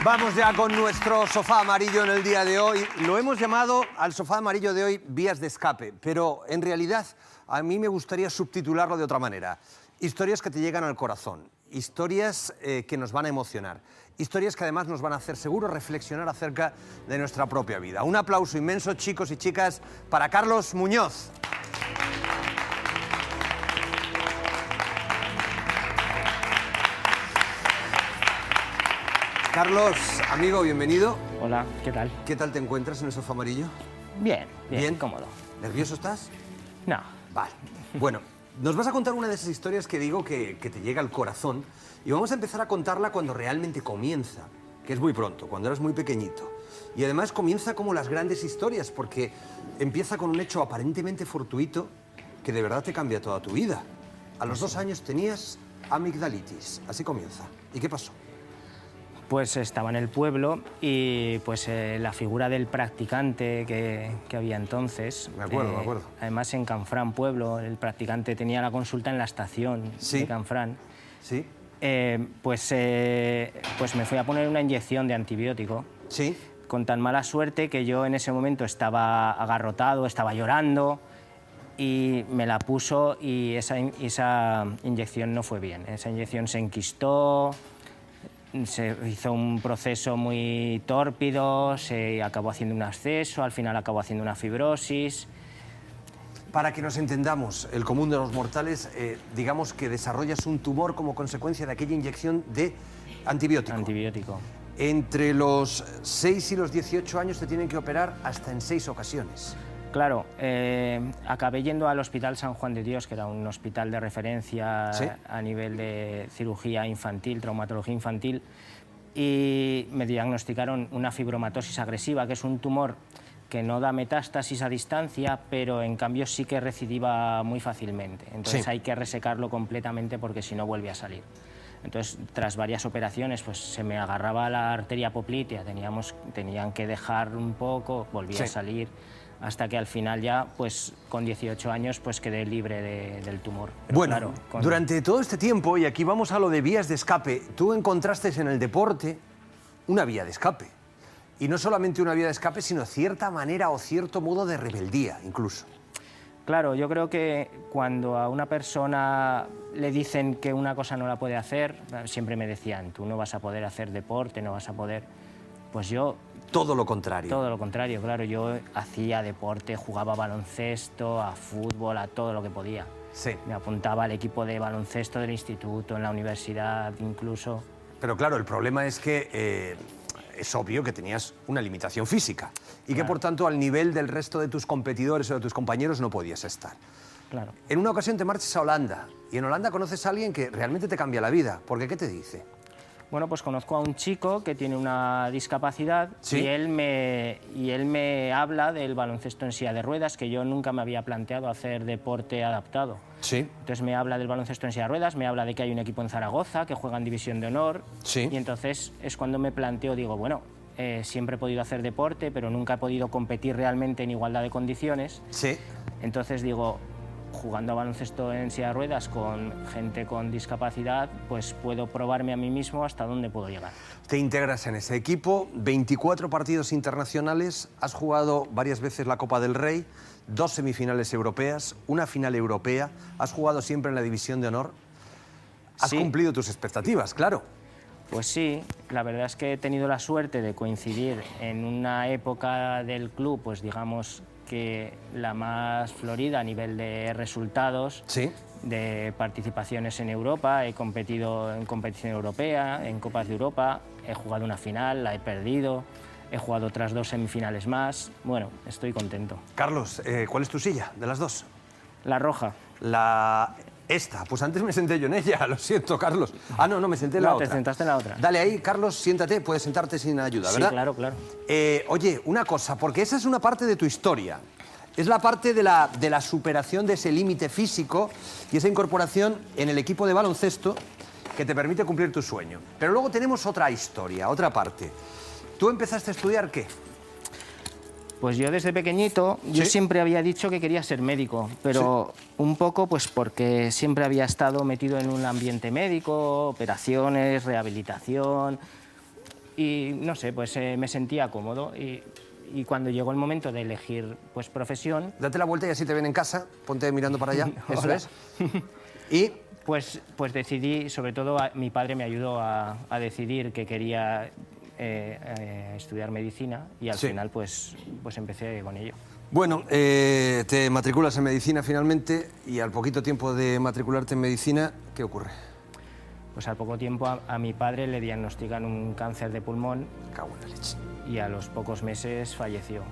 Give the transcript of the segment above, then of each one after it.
Vamos ya con nuestro sofá amarillo en el día de hoy. Lo hemos llamado al sofá amarillo de hoy vías de escape, pero en realidad a mí me gustaría subtitularlo de otra manera. Historias que te llegan al corazón, historias que nos van a emocionar, historias que además nos van a hacer seguro reflexionar acerca de nuestra propia vida. Un aplauso inmenso, chicos y chicas, para Carlos Muñoz. Carlos, amigo, bienvenido. Hola, ¿qué tal? ¿Qué tal te encuentras en el sofá amarillo? Bien, bien, cómodo. ¿Nervioso estás? No. Vale. Bueno, nos vas a contar una de esas historias que digo que te llega al corazón y vamos a empezar a contarla cuando realmente comienza, que es muy pronto, cuando eras muy pequeñito. Y además comienza como las grandes historias, porque empieza con un hecho aparentemente fortuito que de verdad te cambia toda tu vida. A los 2 años tenías amigdalitis. Así comienza. ¿Y qué pasó? Pues estaba en el pueblo y pues la figura del practicante que había entonces... Me acuerdo. Además en Canfrán, pueblo, el practicante tenía la consulta en la estación de Canfrán. Sí. Pues me fui a poner una inyección de antibiótico. Sí. Con tan mala suerte que yo en ese momento estaba agarrotado, estaba llorando y me la puso y esa inyección no fue bien. Esa inyección se enquistó, se hizo un proceso muy tórpido, se acabó haciendo un absceso, al final acabó haciendo una fibrosis. Para que nos entendamos, el común de los mortales, digamos que desarrollas un tumor como consecuencia de aquella inyección de antibiótico. Antibiótico. Entre los 6 y los 18 años te tienen que operar hasta en 6 ocasiones. Claro, acabé yendo al Hospital San Juan de Dios, que era un hospital de referencia a nivel de cirugía infantil, traumatología infantil, y me diagnosticaron una fibromatosis agresiva, que es un tumor que no da metástasis a distancia, pero en cambio sí que recidiva muy fácilmente. Entonces hay que resecarlo completamente porque si no vuelve a salir. Entonces, tras varias operaciones, pues se me agarraba la arteria poplitea, tenían que dejar un poco, volvía a salir, hasta que al final ya, pues con 18 años, pues quedé libre del tumor. Pero bueno, claro, durante todo este tiempo, y aquí vamos a lo de vías de escape, tú encontraste en el deporte una vía de escape. Y no solamente una vía de escape, sino cierta manera o cierto modo de rebeldía, incluso. Claro, yo creo que cuando a una persona le dicen que una cosa no la puede hacer, siempre me decían, tú no vas a poder hacer deporte, no vas a poder... Pues yo... Todo lo contrario. Todo lo contrario, claro. Yo hacía deporte, jugaba a baloncesto, a fútbol, a todo lo que podía. Sí. Me apuntaba al equipo de baloncesto del instituto, en la universidad incluso. Pero claro, el problema es que es obvio que tenías una limitación física y que por tanto al nivel del resto de tus competidores o de tus compañeros no podías estar. Claro. En una ocasión te marchas a Holanda y en Holanda conoces a alguien que realmente te cambia la vida. ¿Por qué? ¿Qué te dice? Bueno, pues conozco a un chico que tiene una discapacidad y él me habla del baloncesto en silla de ruedas, que yo nunca me había planteado hacer deporte adaptado. Sí. Entonces me habla del baloncesto en silla de ruedas, me habla de que hay un equipo en Zaragoza que juega en División de Honor. Sí. Y entonces es cuando me planteo, digo, bueno, siempre he podido hacer deporte, pero nunca he podido competir realmente en igualdad de condiciones. Sí. Entonces digo, jugando a baloncesto en silla de ruedas con gente con discapacidad, pues puedo probarme a mí mismo hasta dónde puedo llegar. Te integras en ese equipo, 24 partidos internacionales, has jugado varias veces la Copa del Rey, 2 semifinales europeas, una final europea, has jugado siempre en la División de Honor. Has cumplido tus expectativas, claro. Pues sí, la verdad es que he tenido la suerte de coincidir en una época del club, pues digamos que la más florida a nivel de resultados, de participaciones en Europa. He competido en competición europea, en Copas de Europa, he jugado una final, la he perdido, he jugado otras 2 semifinales más. Bueno, estoy contento. Carlos, ¿cuál es tu silla de las 2? La roja. Esta, pues antes me senté yo en ella, lo siento, Carlos. Ah, no, me senté en la otra. No, te sentaste en la otra. Dale ahí, Carlos, siéntate, puedes sentarte sin ayuda, ¿verdad? Sí, claro, claro. Oye, una cosa, porque esa es una parte de tu historia. Es la parte de la superación de ese límite físico y esa incorporación en el equipo de baloncesto que te permite cumplir tu sueño. Pero luego tenemos otra historia, otra parte. ¿Tú empezaste a estudiar qué? Pues yo desde pequeñito, yo siempre había dicho que quería ser médico, pero un poco pues porque siempre había estado metido en un ambiente médico, operaciones, rehabilitación, y no sé, pues me sentía cómodo y cuando llegó el momento de elegir pues profesión... Date la vuelta y así te ven en casa, ponte mirando para allá, eso Hola. es. Y... Pues decidí, sobre todo mi padre me ayudó a decidir que quería estudiar medicina y al Sí. final pues empecé con ello. Bueno, te matriculas en medicina finalmente y al poquito tiempo de matricularte en medicina, ¿qué ocurre? Pues al poco tiempo a mi padre le diagnostican un cáncer de pulmón Cago en la leche. y a los pocos meses falleció.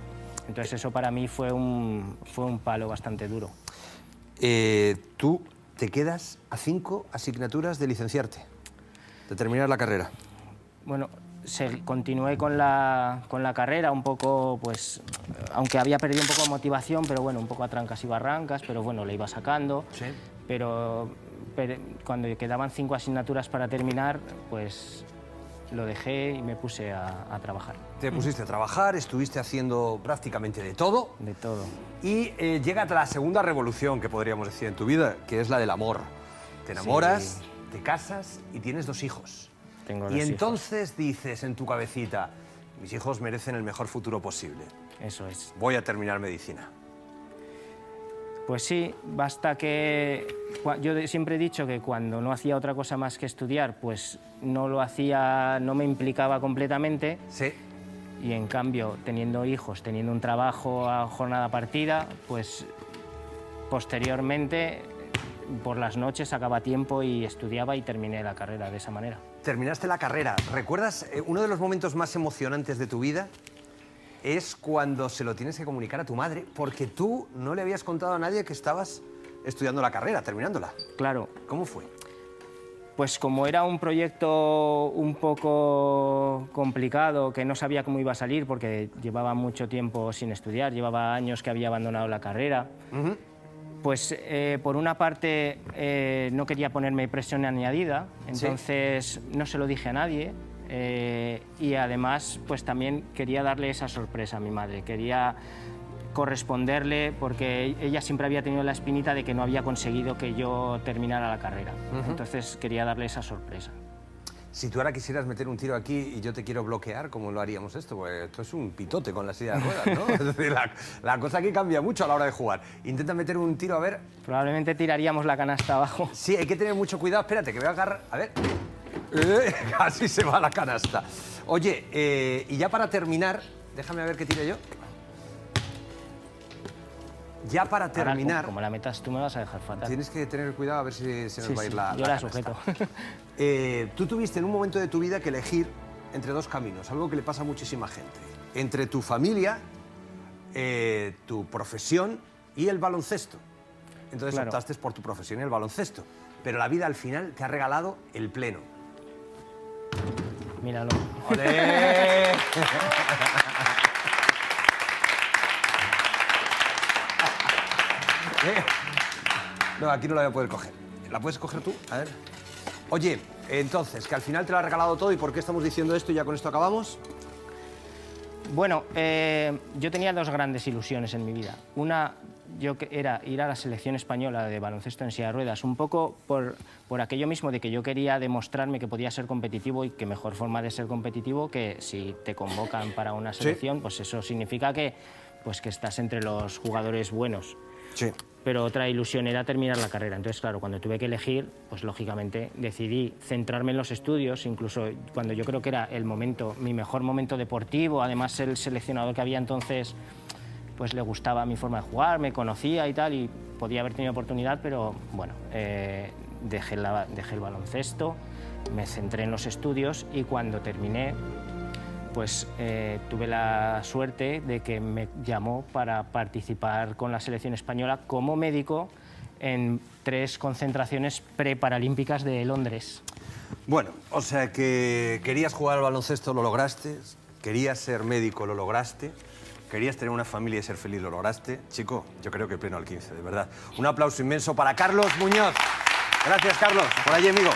Entonces eso para mí fue un palo bastante duro. Tú te quedas a 5 asignaturas de licenciarte, de terminar la carrera. Bueno, continué con la carrera un poco, pues, aunque había perdido un poco de motivación, pero bueno, un poco a trancas y barrancas, pero bueno, le iba sacando. Sí. Pero cuando quedaban 5 asignaturas para terminar, pues lo dejé y me puse a trabajar. Te pusiste a trabajar, estuviste haciendo prácticamente de todo. De todo. Y llega la segunda revolución que podríamos decir en tu vida, que es la del amor. Te enamoras, te casas y tienes 2 hijos. Tengo Y 2 entonces dices en tu cabecita, mis hijos merecen el mejor futuro posible. Eso es. Voy a terminar medicina. Pues sí, basta que... Yo siempre he dicho que cuando no hacía otra cosa más que estudiar, pues no lo hacía, no me implicaba completamente. Sí. Y en cambio, teniendo hijos, teniendo un trabajo a jornada partida, pues posteriormente, por las noches, sacaba tiempo y estudiaba y terminé la carrera de esa manera. Terminaste la carrera. ¿Recuerdas uno de los momentos más emocionantes de tu vida? Es cuando se lo tienes que comunicar a tu madre, porque tú no le habías contado a nadie que estabas estudiando la carrera, terminándola. Claro, ¿Cómo fue? pues como era un proyecto un poco complicado, que no sabía cómo iba a salir, porque llevaba mucho tiempo sin estudiar, llevaba años que había abandonado la carrera, pues por una parte no quería ponerme presión añadida, entonces no se lo dije a nadie. Y además, pues también quería darle esa sorpresa a mi madre, quería corresponderle porque ella siempre había tenido la espinita de que no había conseguido que yo terminara la carrera. Entonces quería darle esa sorpresa. Si tú ahora quisieras meter un tiro aquí y yo te quiero bloquear, ¿cómo lo haríamos esto? Pues esto es un pitote con la silla de ruedas, ¿no? Es decir, la cosa aquí cambia mucho a la hora de jugar. Intenta meter un tiro, a ver. Probablemente tiraríamos la canasta abajo. Sí, hay que tener mucho cuidado. Espérate, que voy a agarrar... A ver. Casi se va la canasta. Oye, y ya para terminar, déjame ver qué tiro yo. Ya para terminar... Ahora, como la metas tú me vas a dejar fatal. Tienes que tener cuidado a ver si se nos va a ir la yo la canasta. sujeto. Tú tuviste en un momento de tu vida que elegir entre 2 caminos, algo que le pasa a muchísima gente. Entre tu familia, tu profesión y el baloncesto. Entonces Claro. optaste por tu profesión y el baloncesto. Pero la vida al final te ha regalado el pleno. Míralo. ¡Olé! No, aquí no la voy a poder coger. ¿La puedes coger tú? A ver. Oye, entonces, que al final te lo ha regalado todo, ¿y por qué estamos diciendo esto y ya con esto acabamos? Bueno, yo tenía 2 grandes ilusiones en mi vida. Una era ir a la selección española de baloncesto en silla de ruedas, un poco por aquello mismo de que yo quería demostrarme que podía ser competitivo y que mejor forma de ser competitivo que si te convocan para una selección, pues eso significa que estás entre los jugadores buenos. Sí. Pero otra ilusión era terminar la carrera. Entonces, claro, cuando tuve que elegir, pues lógicamente decidí centrarme en los estudios, incluso cuando yo creo que era mi mejor momento deportivo. Además, el seleccionador que había entonces, pues le gustaba mi forma de jugar, me conocía y tal, y podía haber tenido oportunidad, pero bueno, dejé el baloncesto, me centré en los estudios y cuando terminé, pues tuve la suerte de que me llamó para participar con la selección española como médico en 3 concentraciones preparalímpicas de Londres. Bueno, o sea que querías jugar al baloncesto, lo lograste. Querías ser médico, lo lograste. Querías tener una familia y ser feliz, lo lograste. Chico, yo creo que pleno al 15, de verdad. Un aplauso inmenso para Carlos Muñoz. Gracias, Carlos. Por allí, amigo.